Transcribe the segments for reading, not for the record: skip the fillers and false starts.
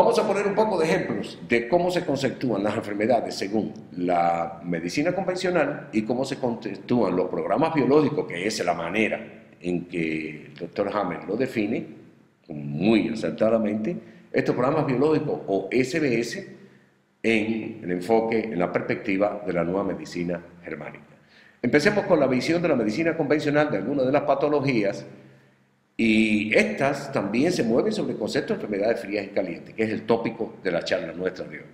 Vamos a poner un poco de ejemplos de cómo se conceptúan las enfermedades según la medicina convencional y cómo se conceptúan los programas biológicos, que es la manera en que el doctor Hammer lo define, muy acertadamente, estos programas biológicos o SBS en el enfoque, en la perspectiva de la nueva medicina germánica. Empecemos con la visión de la medicina convencional de algunas de las patologías, y estas también se mueven sobre el concepto de enfermedades frías y calientes, que es el tópico de la charla nuestra de hoy.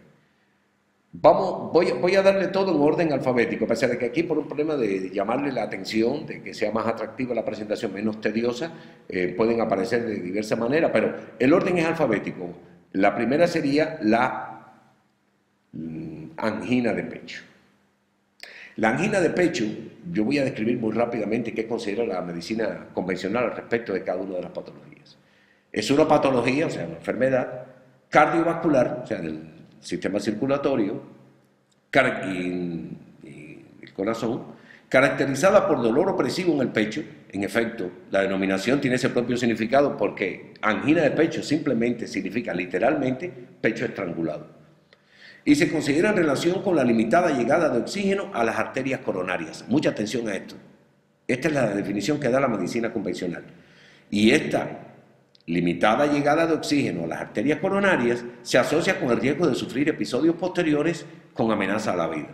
Voy a darle todo en orden alfabético, a pesar de que aquí por un problema de llamarle la atención, de que sea más atractiva la presentación, menos tediosa, pueden aparecer de diversas maneras, pero el orden es alfabético. La primera sería la angina de pecho. La angina de pecho, yo voy a describir muy rápidamente qué considera la medicina convencional al respecto de cada una de las patologías. Es una patología, o sea, una enfermedad cardiovascular, o sea, del sistema circulatorio y el corazón, caracterizada por dolor opresivo en el pecho. En efecto, la denominación tiene ese propio significado porque angina de pecho simplemente significa literalmente pecho estrangulado. Y se considera en relación con la limitada llegada de oxígeno a las arterias coronarias. Mucha atención a esto. Esta es la definición que da la medicina convencional. Y esta limitada llegada de oxígeno a las arterias coronarias se asocia con el riesgo de sufrir episodios posteriores con amenaza a la vida.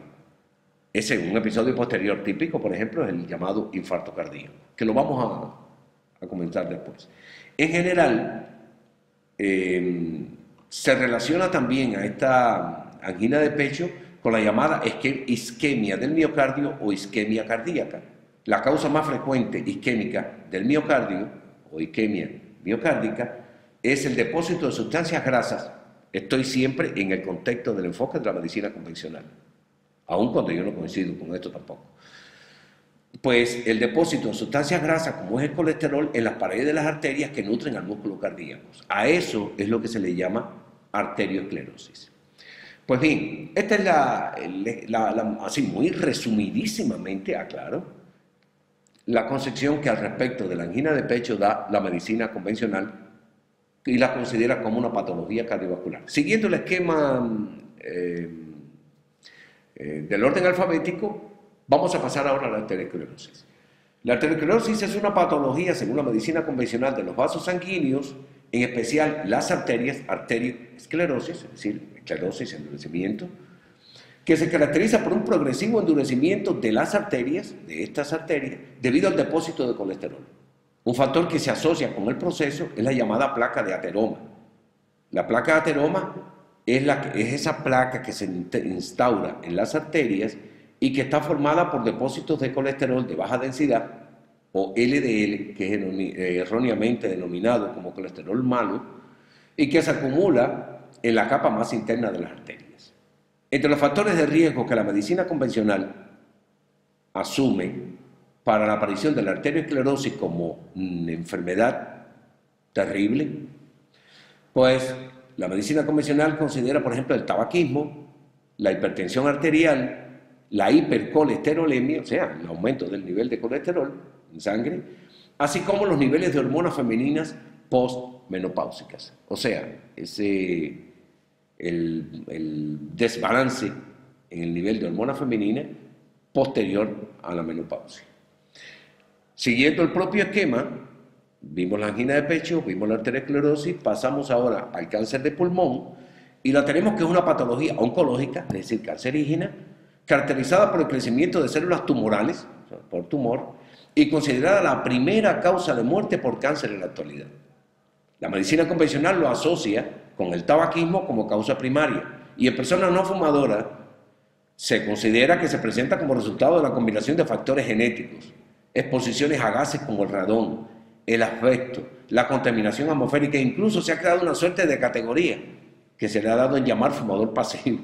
Ese un episodio posterior típico, por ejemplo, es el llamado infarto cardíaco, que lo vamos a comentar después. En general, se relaciona también a esta angina de pecho con la llamada isquemia del miocardio o isquemia cardíaca. La causa más frecuente isquémica del miocardio o isquemia miocárdica es el depósito de sustancias grasas. Estoy siempre en el contexto del enfoque de la medicina convencional, aun cuando yo no coincido con esto tampoco. Pues el depósito de sustancias grasas, como es el colesterol, en las paredes de las arterias que nutren al músculo cardíaco. A eso es lo que se le llama arteriosclerosis. Pues bien, esta es así muy resumidísimamente, aclaro, la concepción que al respecto de la angina de pecho da la medicina convencional y la considera como una patología cardiovascular. Siguiendo el esquema del orden alfabético, vamos a pasar ahora a la arteriosclerosis. La arteriosclerosis es una patología, según la medicina convencional, de los vasos sanguíneos, en especial las arterias, arteriosclerosis, es decir, esclerosis, endurecimiento, que se caracteriza por un progresivo endurecimiento de las arterias, de estas arterias, debido al depósito de colesterol. Un factor que se asocia con el proceso es la llamada placa de ateroma. La placa de ateroma es esa placa que se instaura en las arterias y que está formada por depósitos de colesterol de baja densidad, o LDL, que es erróneamente denominado como colesterol malo, y que se acumula en la capa más interna de las arterias. Entre los factores de riesgo que la medicina convencional asume para la aparición de la arteriosclerosis como enfermedad terrible, pues la medicina convencional considera, por ejemplo, el tabaquismo, la hipertensión arterial, la hipercolesterolemia, o sea, el aumento del nivel de colesterol en sangre, así como los niveles de hormonas femeninas postmenopáusicas. O sea, el desbalance en el nivel de hormona femenina posterior a la menopausia. Siguiendo el propio esquema, vimos la angina de pecho, vimos la arteriosclerosis, pasamos ahora al cáncer de pulmón y la tenemos que es una patología oncológica, es decir, cancerígena, caracterizada por el crecimiento de células tumorales, o sea, por tumor, y considerada la primera causa de muerte por cáncer en la actualidad. La medicina convencional lo asocia con el tabaquismo como causa primaria y en personas no fumadoras se considera que se presenta como resultado de la combinación de factores genéticos, exposiciones a gases como el radón, el asbesto, la contaminación atmosférica, e incluso se ha creado una suerte de categoría que se le ha dado en llamar fumador pasivo,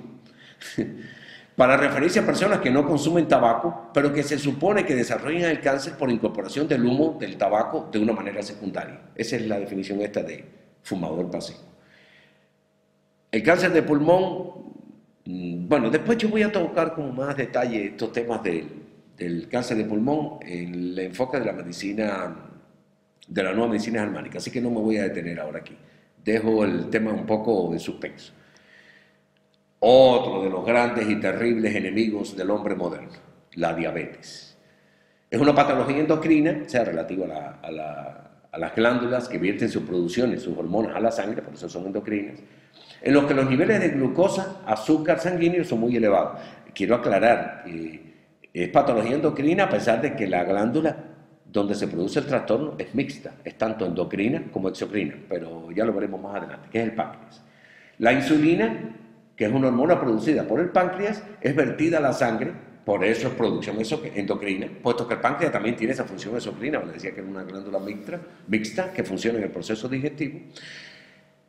para referirse a personas que no consumen tabaco, pero que se supone que desarrollan el cáncer por incorporación del humo del tabaco de una manera secundaria. Esa es la definición esta de fumador pasivo. El cáncer de pulmón, bueno, después yo voy a tocar con más detalle estos temas del cáncer de pulmón en el enfoque de la medicina, de la nueva medicina germánica, así que no me voy a detener ahora aquí. dejo el tema un poco en suspenso. Otro de los grandes y terribles enemigos del hombre moderno, la diabetes. Es una patología endocrina, o sea, relativa a las glándulas que vierten sus producciones, sus hormonas a la sangre, por eso son endocrinas, en los que los niveles de glucosa, azúcar sanguíneo son muy elevados. Quiero aclarar que es patología endocrina a pesar de que la glándula donde se produce el trastorno es mixta, es tanto endocrina como exocrina, pero ya lo veremos más adelante, que es el páncreas. La insulina, que es una hormona producida por el páncreas, es vertida a la sangre, por eso es producción endocrina, puesto que el páncreas también tiene esa función exocrina, les decía que es una glándula mixta que funciona en el proceso digestivo.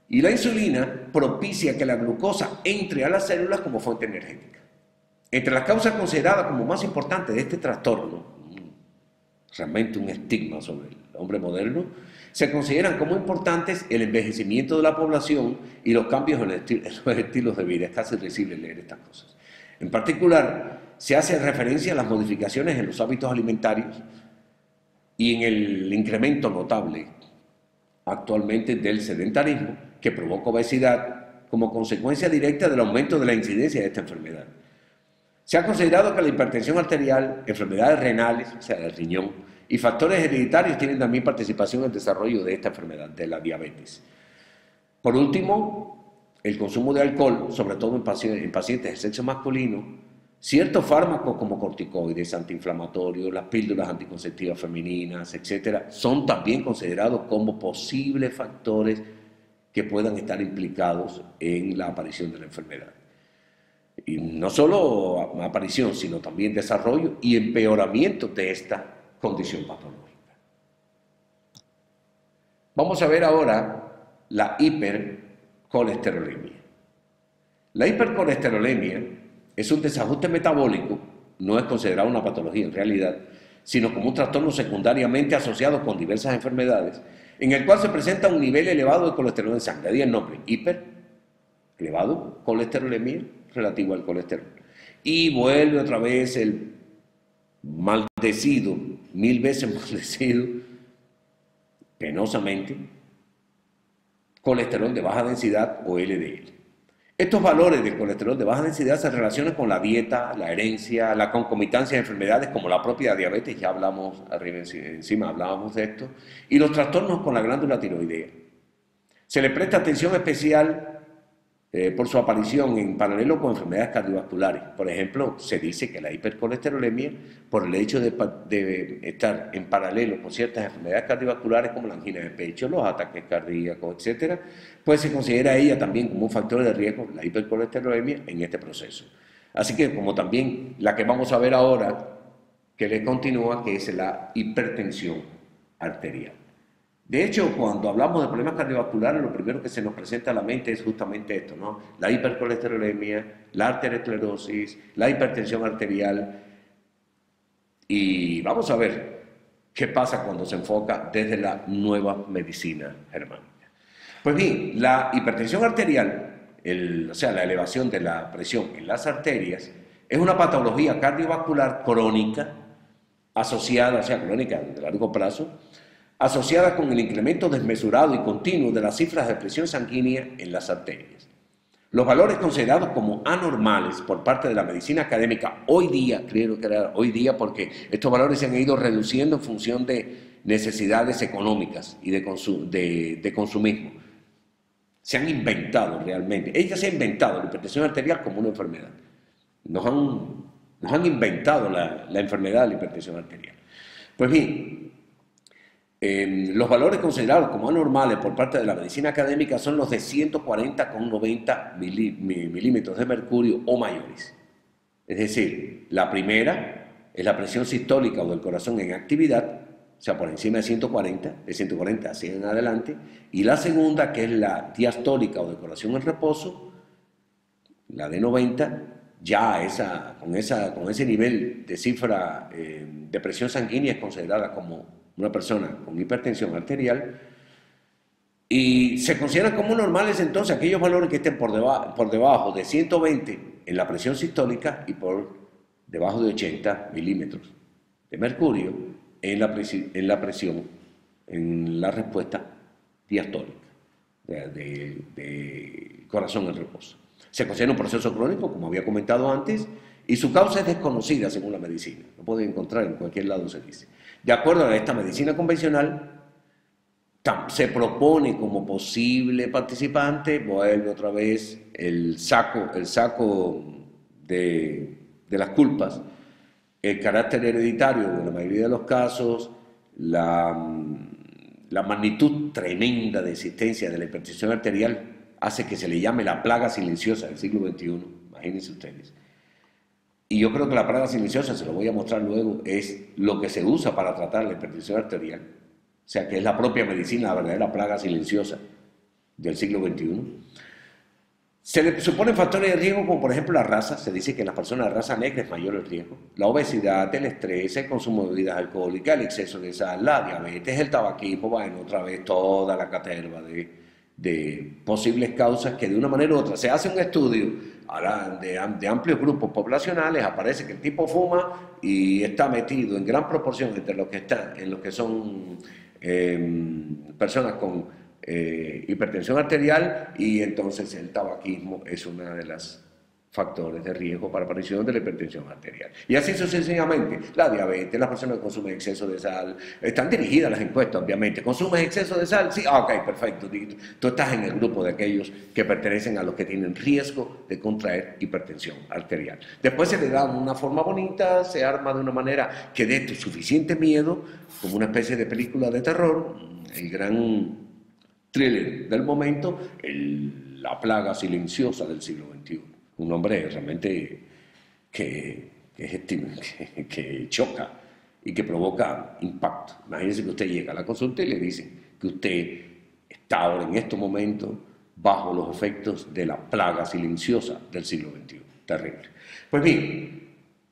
Y la insulina propicia que la glucosa entre a las células como fuente energética. Entre las causas consideradas como más importantes de este trastorno, realmente un estigma sobre el hombre moderno, se consideran como importantes el envejecimiento de la población y los cambios en los estilos de vida. Es casi irrisible leer estas cosas. En particular, se hace referencia a las modificaciones en los hábitos alimentarios y en el incremento notable actualmente del sedentarismo que provoca obesidad como consecuencia directa del aumento de la incidencia de esta enfermedad. Se ha considerado que la hipertensión arterial, enfermedades renales, o sea, del riñón, y factores hereditarios tienen también participación en el desarrollo de esta enfermedad, de la diabetes. Por último, el consumo de alcohol, sobre todo en pacientes de sexo masculino, ciertos fármacos como corticoides, antiinflamatorios, las píldoras anticonceptivas femeninas, etc., son también considerados como posibles factores que puedan estar implicados en la aparición de la enfermedad. Y no solo aparición, sino también desarrollo y empeoramiento de esta condición patológica. Vamos a ver ahora la hipercolesterolemia. La hipercolesterolemia es un desajuste metabólico, no es considerado una patología en realidad, sino como un trastorno secundariamente asociado con diversas enfermedades, en el cual se presenta un nivel elevado de colesterol en sangre. Ahí el nombre, hiper, elevado, colesterolemia, relativo al colesterol. Y vuelve otra vez el maldecido, 1000 veces maldecido, penosamente, colesterol de baja densidad o LDL. Estos valores de colesterol de baja densidad se relacionan con la dieta, la herencia, la concomitancia de enfermedades como la propia diabetes, ya hablamos arriba encima, hablábamos de esto, y los trastornos con la glándula tiroidea. Se le presta atención especial por su aparición en paralelo con enfermedades cardiovasculares. Por ejemplo, se dice que la hipercolesterolemia, por el hecho de estar en paralelo con ciertas enfermedades cardiovasculares como la angina de pecho, los ataques cardíacos, etc., pues se considera ella también como un factor de riesgo, la hipercolesterolemia, en este proceso. Así que como también la que vamos a ver ahora, que le continúa, que es la hipertensión arterial. De hecho, cuando hablamos de problemas cardiovasculares, lo primero que se nos presenta a la mente es justamente esto, ¿no? La hipercolesterolemia, la arteriosclerosis, la hipertensión arterial. Y vamos a ver qué pasa cuando se enfoca desde la nueva medicina germánica. Pues bien, la hipertensión arterial, o sea, la elevación de la presión en las arterias, es una patología cardiovascular crónica, asociada, o sea, crónica de largo plazo, asociada con el incremento desmesurado y continuo de las cifras de presión sanguínea en las arterias. Los valores considerados como anormales por parte de la medicina académica hoy día, creo que era hoy día porque estos valores se han ido reduciendo en función de necesidades económicas y de consumismo. Se han inventado realmente, ella se ha inventado la hipertensión arterial como una enfermedad. Nos han inventado la enfermedad de la hipertensión arterial. Pues bien, los valores considerados como anormales por parte de la medicina académica son los de 140,90 milímetros de mercurio o mayores. Es decir, la primera es la presión sistólica o del corazón en actividad, o sea, por encima de 140, de 140 hacia en adelante, y la segunda, que es la diastólica o del corazón en reposo, la de 90, ya con ese nivel de cifra de presión sanguínea es considerada como una persona con hipertensión arterial, y se consideran como normales entonces aquellos valores que estén por debajo de 120 en la presión sistólica y por debajo de 80 milímetros de mercurio en la presión, en la respuesta diastólica. de corazón en reposo. Se considera un proceso crónico, como había comentado antes, y su causa es desconocida según la medicina. Lo pueden encontrar en cualquier lado, se dice. De acuerdo a esta medicina convencional, se propone como posible participante, vuelve otra vez el saco de las culpas, el carácter hereditario de la mayoría de los casos, la magnitud tremenda de existencia de la hipertensión arterial hace que se le llame la plaga silenciosa del siglo XXI, imagínense ustedes. Y yo creo que la plaga silenciosa, se lo voy a mostrar luego, es lo que se usa para tratar la hipertensión arterial. O sea, que es la propia medicina, la verdadera plaga silenciosa del siglo XXI. Se le suponen factores de riesgo como por ejemplo la raza. Se dice que en las personas de raza negra es mayor el riesgo. La obesidad, el estrés, el consumo de bebidas alcohólicas, el exceso de sal, la diabetes, el tabaquismo, bueno, otra vez toda la caterva de posibles causas que de una manera u otra se hace un estudio de amplios grupos poblacionales, aparece que el tipo fuma y está metido en gran proporción entre los que son personas con hipertensión arterial, y entonces el tabaquismo es uno de los factores de riesgo para aparición de la hipertensión arterial. Y así sucesivamente, la diabetes, las personas que consumen exceso de sal, están dirigidas las encuestas, obviamente. ¿Consumes exceso de sal? Sí, ok, perfecto. Tú estás en el grupo de aquellos que pertenecen a los que tienen riesgo de contraer hipertensión arterial. Después se le da una forma bonita, se arma de una manera que dé suficiente miedo, como una especie de película de terror, el gran thriller del momento, la plaga silenciosa del siglo XXI. Un nombre realmente que choca y que provoca impacto. Imagínense que usted llega a la consulta y le dicen que usted está ahora en estos momentos bajo los efectos de la plaga silenciosa del siglo XXI. Terrible. Pues bien,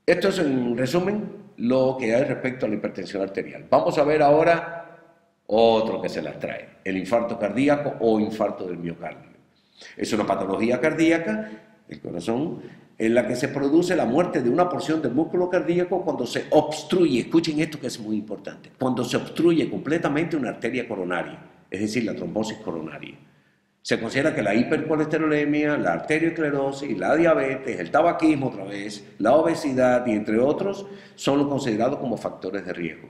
esto es en resumen lo que hay respecto a la hipertensión arterial. Vamos a ver ahora otro que se las trae, el infarto cardíaco o infarto del miocardio. Es una patología cardíaca del corazón en la que se produce la muerte de una porción del músculo cardíaco cuando se obstruye, escuchen esto que es muy importante, cuando se obstruye completamente una arteria coronaria, es decir, la trombosis coronaria. Se considera que la hipercolesterolemia, la arteriosclerosis, la diabetes, el tabaquismo otra vez, la obesidad y entre otros son considerados como factores de riesgo.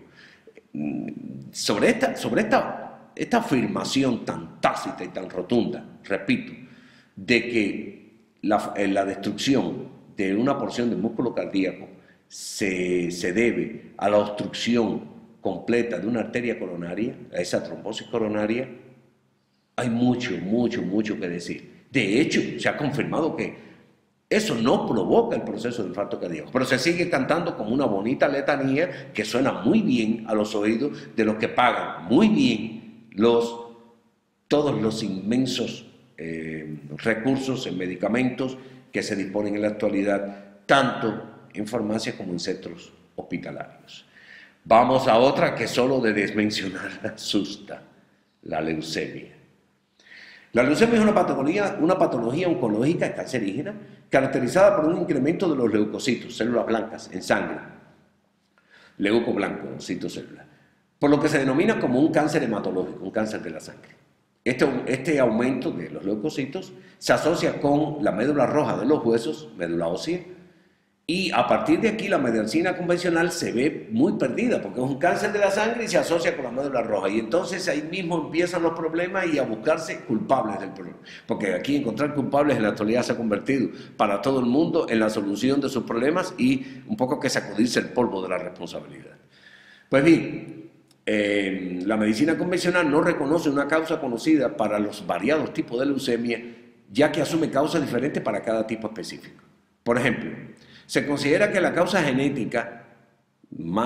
Sobre esta afirmación tan tácita y tan rotunda, repito, de que la destrucción de una porción del músculo cardíaco se debe a la obstrucción completa de una arteria coronaria, a esa trombosis coronaria, hay mucho que decir. De hecho, se ha confirmado que eso no provoca el proceso de infarto cardíaco, pero se sigue cantando como una bonita letanía que suena muy bien a los oídos de los que pagan muy bien todos los inmensos recursos en medicamentos que se disponen en la actualidad, tanto en farmacias como en centros hospitalarios. Vamos a otra que solo de desmencionar asusta, la leucemia. La leucemia es una patología oncológica cancerígena caracterizada por un incremento de los leucocitos, células blancas, en sangre, leuco blanco, citocélulas, por lo que se denomina como un cáncer hematológico, un cáncer de la sangre. Este aumento de los leucocitos se asocia con la médula roja de los huesos, médula ósea, y a partir de aquí la medicina convencional se ve muy perdida porque es un cáncer de la sangre y se asocia con la médula roja. Y entonces ahí mismo empiezan los problemas y a buscarse culpables del problema. Porque aquí encontrar culpables en la actualidad se ha convertido para todo el mundo en la solución de sus problemas y un poco que sacudirse el polvo de la responsabilidad. Pues bien, la medicina convencional no reconoce una causa conocida para los variados tipos de leucemia, ya que asume causas diferentes para cada tipo específico. Por ejemplo, se considera que la causa genética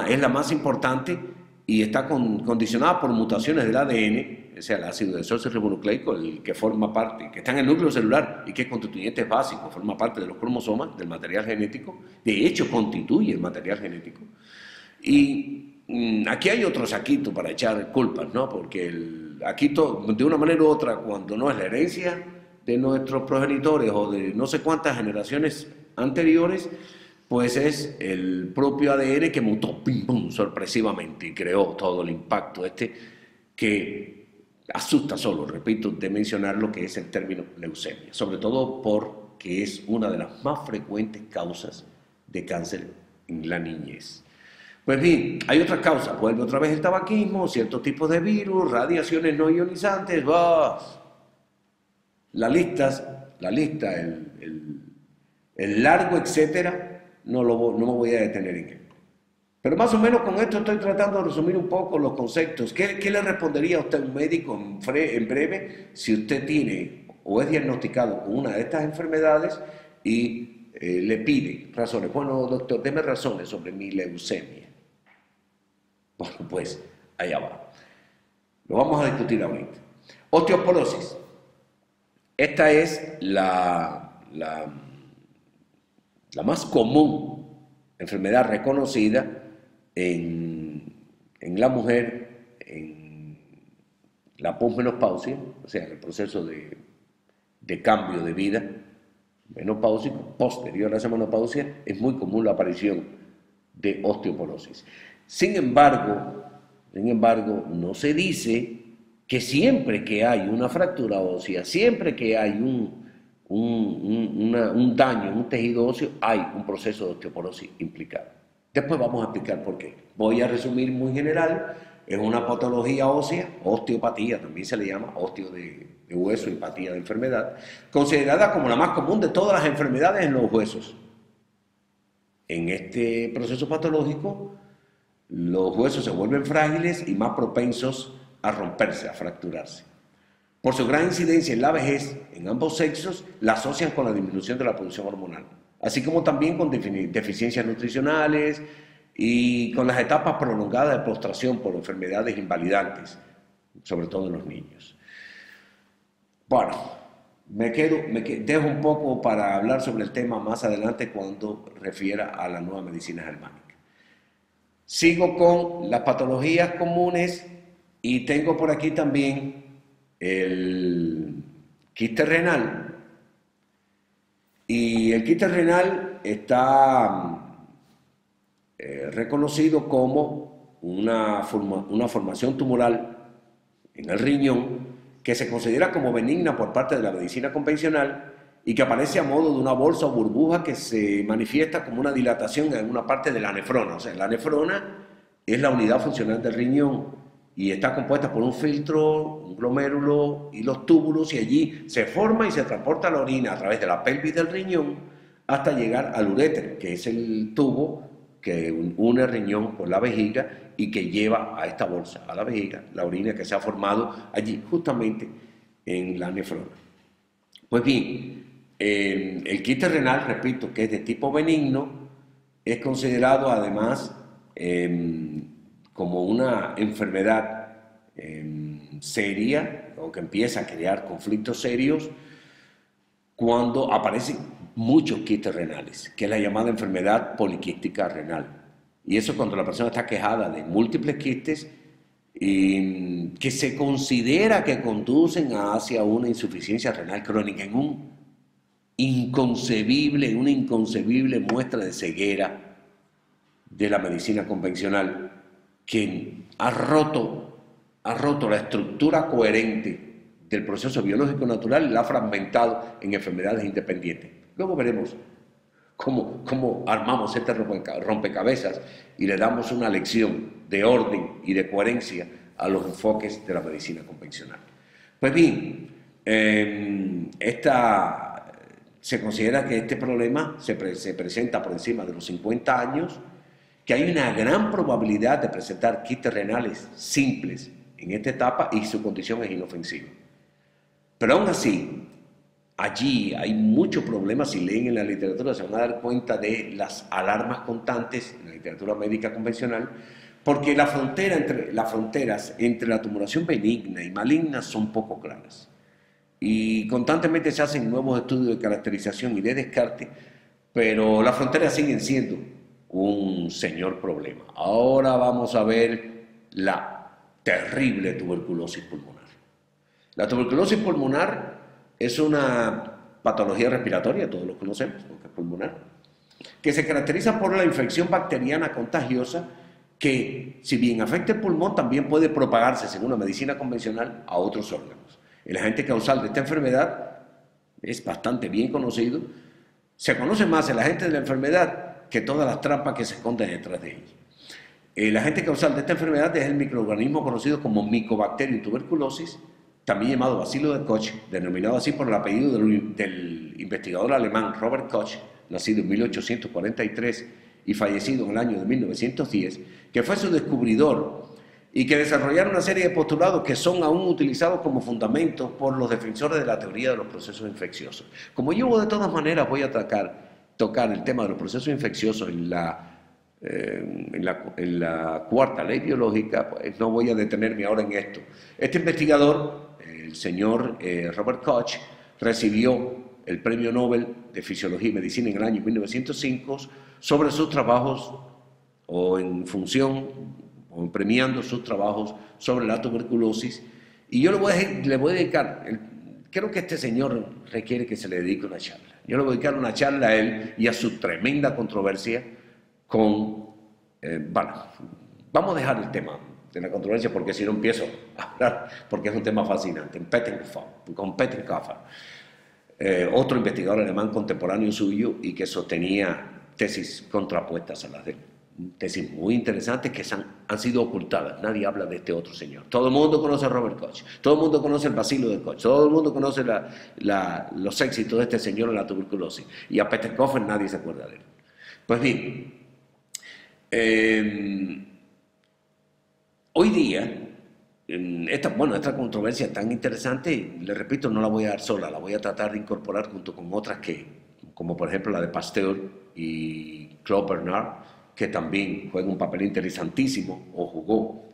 es la más importante y está condicionada por mutaciones del ADN, o sea, el ácido desoxirribonucleico, el que forma parte, que está en el núcleo celular y que es constituyente básico, forma parte de los cromosomas, del material genético, de hecho constituye el material genético. Y aquí hay otro saquito para echar culpas, ¿no? Porque aquí de una manera u otra, cuando no es la herencia de nuestros progenitores o de no sé cuántas generaciones anteriores, pues es el propio ADN que mutó pim, pum, sorpresivamente y creó todo el impacto que asusta solo, repito, de mencionar lo que es el término leucemia, sobre todo porque es una de las más frecuentes causas de cáncer en la niñez. Pues bien, hay otras causas, vuelve otra vez el tabaquismo, ciertos tipos de virus, radiaciones no ionizantes, la lista, el largo etcétera, no me voy a detener en él. Pero más o menos con esto estoy tratando de resumir un poco los conceptos. ¿Qué le respondería a usted a un médico en breve si usted tiene o es diagnosticado con una de estas enfermedades y le pide razones? Bueno, doctor, deme razones sobre mi leucemia. Bueno, pues allá va. Lo vamos a discutir ahorita. Osteoporosis. Esta es la más común enfermedad reconocida en la mujer en la posmenopausia, o sea, en el proceso de cambio de vida menopáusico, posterior a esa menopausia, es muy común la aparición de osteoporosis. Sin embargo, no se dice que siempre que hay una fractura ósea, siempre que hay un daño en un tejido óseo, hay un proceso de osteoporosis implicado. Después vamos a explicar por qué. Voy a resumir muy general. Es una patología ósea, osteopatía, también se le llama osteo de hueso y patía de enfermedad, considerada como la más común de todas las enfermedades en los huesos. En este proceso patológico, los huesos se vuelven frágiles y más propensos a romperse, a fracturarse. Por su gran incidencia en la vejez, en ambos sexos, la asocian con la disminución de la producción hormonal, así como también con deficiencias nutricionales y con las etapas prolongadas de postración por enfermedades invalidantes, sobre todo en los niños. Bueno, dejo un poco para hablar sobre el tema más adelante cuando refiera a la nueva medicina germánica. Sigo con las patologías comunes y tengo por aquí también el quiste renal. Y el quiste renal está reconocido como una formación tumoral en el riñón que se considera como benigna por parte de la medicina convencional y que aparece a modo de una bolsa o burbuja que se manifiesta como una dilatación en una parte de la nefrona. O sea, la nefrona es la unidad funcional del riñón y está compuesta por un filtro, un glomérulo y los túbulos, y allí se forma y se transporta la orina a través de la pelvis del riñón hasta llegar al uréter, que es el tubo que une el riñón con la vejiga y que lleva a esta bolsa, a la vejiga, la orina que se ha formado allí, justamente en la nefrona. Pues bien, el quiste renal, repito, que es de tipo benigno, es considerado además como una enfermedad seria, o que empieza a crear conflictos serios, cuando aparecen muchos quistes renales, que es la llamada enfermedad poliquística renal. Y eso cuando la persona está quejada de múltiples quistes que se considera que conducen hacia una insuficiencia renal crónica, en una inconcebible muestra de ceguera de la medicina convencional que ha roto la estructura coherente del proceso biológico natural y la ha fragmentado en enfermedades independientes. Luego veremos cómo armamos este rompecabezas y le damos una lección de orden y de coherencia a los enfoques de la medicina convencional. Pues bien, se considera que este problema se presenta por encima de los 50 años, que hay una gran probabilidad de presentar quistes renales simples en esta etapa y su condición es inofensiva. Pero aún así, allí hay muchos problemas. Si leen en la literatura se van a dar cuenta de las alarmas constantes en la literatura médica convencional, porque las fronteras entre la tumoración benigna y maligna son poco claras. Y constantemente se hacen nuevos estudios de caracterización y de descarte, pero las fronteras siguen siendo un señor problema. Ahora vamos a ver la terrible tuberculosis pulmonar. La tuberculosis pulmonar es una patología respiratoria, todos lo conocemos, porque es pulmonar, que se caracteriza por la infección bacteriana contagiosa que si bien afecta el pulmón, también puede propagarse, según la medicina convencional, a otros órganos. El agente causal de esta enfermedad es bastante bien conocido. Se conoce más el agente de la enfermedad que todas las trampas que se esconden detrás de ella. El agente causal de esta enfermedad es el microorganismo conocido como Mycobacterium tuberculosis, también llamado bacilo de Koch, denominado así por el apellido del investigador alemán Robert Koch, nacido en 1843 y fallecido en el año de 1910, que fue su descubridor y que desarrollaron una serie de postulados que son aún utilizados como fundamentos por los defensores de la teoría de los procesos infecciosos. Como yo de todas maneras voy a tocar el tema de los procesos infecciosos en la cuarta ley biológica, pues no voy a detenerme ahora en esto. Este investigador, el señor Robert Koch, recibió el Premio Nobel de Fisiología y Medicina en el año 1905 sobre sus trabajos o en función o premiando sus trabajos sobre la tuberculosis. Y yo le voy a dedicar, creo que este señor requiere que se le dedique una charla. Yo le voy a dedicar una charla a él y a su tremenda controversia con, bueno, vamos a dejar el tema de la controversia porque si no empiezo a hablar, porque es un tema fascinante, con Pettenkofer, otro investigador alemán contemporáneo suyo y que sostenía tesis contrapuestas a las de él. Tesis muy interesantes que han sido ocultadas. Nadie habla de este otro señor. Todo el mundo conoce a Robert Koch, todo el mundo conoce el bacilo de Koch, todo el mundo conoce los éxitos de este señor en la tuberculosis. Y a Pettenkofer nadie se acuerda de él. Pues bien, hoy día, esta controversia tan interesante, le repito, no la voy a dar sola, la voy a tratar de incorporar junto con otras como por ejemplo la de Pasteur y Claude Bernard, que también juega un papel interesantísimo, o jugó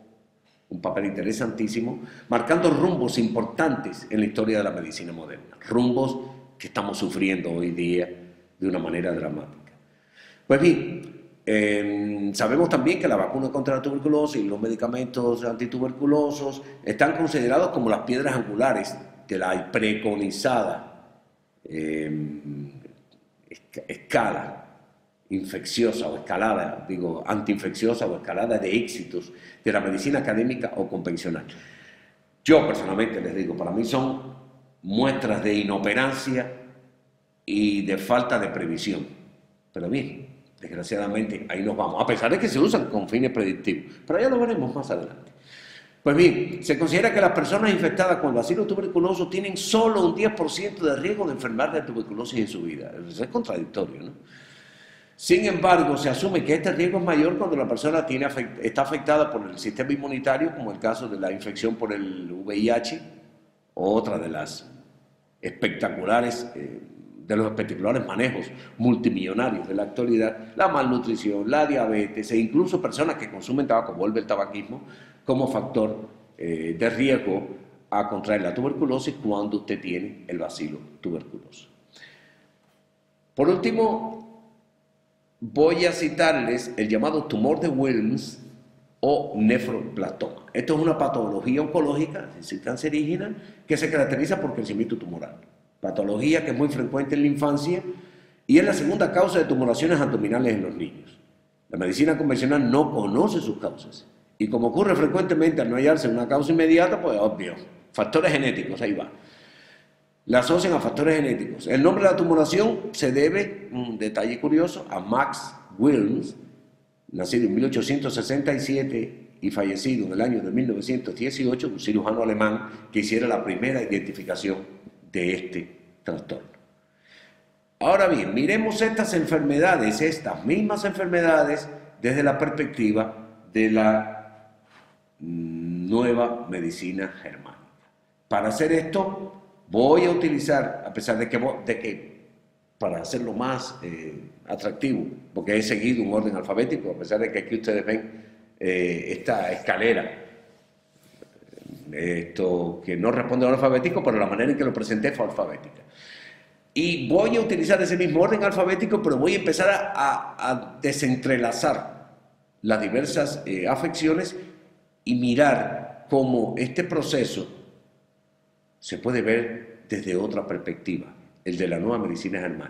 un papel interesantísimo, marcando rumbos importantes en la historia de la medicina moderna, rumbos que estamos sufriendo hoy día de una manera dramática. Pues bien, sabemos también que la vacuna contra la tuberculosis y los medicamentos antituberculosos están considerados como las piedras angulares de la preconizada escala infecciosa o escalada, antiinfecciosa o escalada de éxitos de la medicina académica o convencional. Yo personalmente les digo, para mí son muestras de inoperancia y de falta de previsión. Pero bien, desgraciadamente ahí nos vamos, a pesar de que se usan con fines predictivos, pero ya lo veremos más adelante. Pues bien, se considera que las personas infectadas con el bacilo tuberculoso tienen solo un 10% de riesgo de enfermar de tuberculosis en su vida. Eso es contradictorio, ¿no? Sin embargo, se asume que este riesgo es mayor cuando la persona está afectada por el sistema inmunitario, como el caso de la infección por el VIH, o otra de las espectaculares, de los espectaculares manejos multimillonarios de la actualidad, la malnutrición, la diabetes e incluso personas que consumen tabaco, vuelve el tabaquismo como factor de riesgo a contraer la tuberculosis cuando usted tiene el bacilo tuberculoso. Por último, voy a citarles el llamado tumor de Wilms o nefroblastoma. Esto es una patología oncológica, es decir, cancerígena, que se caracteriza por crecimiento tumoral. Patología que es muy frecuente en la infancia y es la segunda causa de tumoraciones abdominales en los niños. La medicina convencional no conoce sus causas y como ocurre frecuentemente al no hallarse una causa inmediata, pues obvio, factores genéticos, ahí va. La asocian a factores genéticos. El nombre de la tumoración se debe, un detalle curioso, a Max Wilms, nacido en 1867 y fallecido en el año de 1918, un cirujano alemán que hiciera la primera identificación de este trastorno. Ahora bien, miremos estas mismas enfermedades, desde la perspectiva de la nueva medicina germánica. Para hacer esto, voy a utilizar, a pesar de que para hacerlo más atractivo, porque he seguido un orden alfabético, a pesar de que aquí ustedes ven esta escalera, esto que no responde al alfabético, pero la manera en que lo presenté fue alfabética. Y voy a utilizar ese mismo orden alfabético, pero voy a empezar a desentrelazar las diversas afecciones y mirar cómo este proceso se puede ver desde otra perspectiva, el de la nueva medicina germánica.